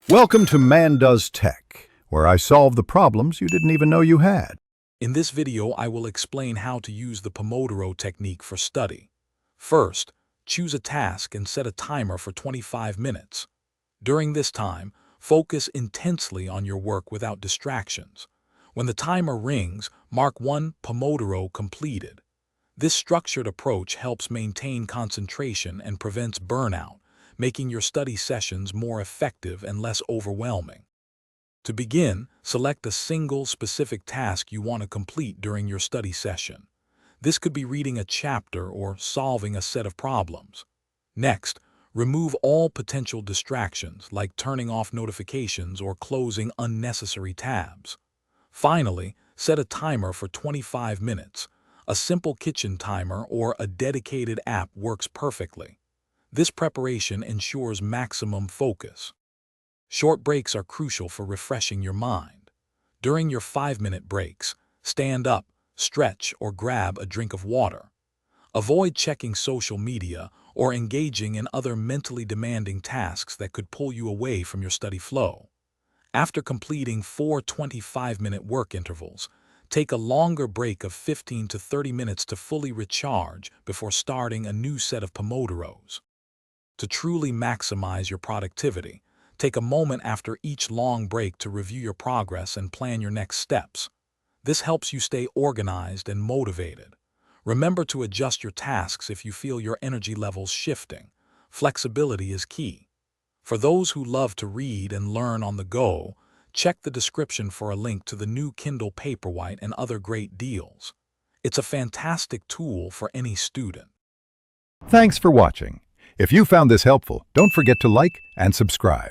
Welcome to Man Does Tech, where I solve the problems you didn't even know you had. In this video, I will explain how to use the Pomodoro Technique for study. First, choose a task and set a timer for 25 minutes. During this time, focus intensely on your work without distractions. When the timer rings, mark 1 Pomodoro completed. This structured approach helps maintain concentration and prevents burnout, making your study sessions more effective and less overwhelming. To begin, select a single specific task you want to complete during your study session. This could be reading a chapter or solving a set of problems. Next, remove all potential distractions like turning off notifications or closing unnecessary tabs. Finally, set a timer for 25 minutes. A simple kitchen timer or a dedicated app works perfectly. This preparation ensures maximum focus. Short breaks are crucial for refreshing your mind. During your 5-minute breaks, stand up, stretch, or grab a drink of water. Avoid checking social media or engaging in other mentally demanding tasks that could pull you away from your study flow. After completing 4 25-minute work intervals, take a longer break of 15 to 30 minutes to fully recharge before starting a new set of Pomodoros. To truly maximize your productivity, take a moment after each long break to review your progress and plan your next steps. This helps you stay organized and motivated. Remember to adjust your tasks if you feel your energy levels shifting. Flexibility is key. For those who love to read and learn on the go, check the description for a link to the new Kindle Paperwhite and other great deals. It's a fantastic tool for any student. Thanks for watching. If you found this helpful, don't forget to like and subscribe.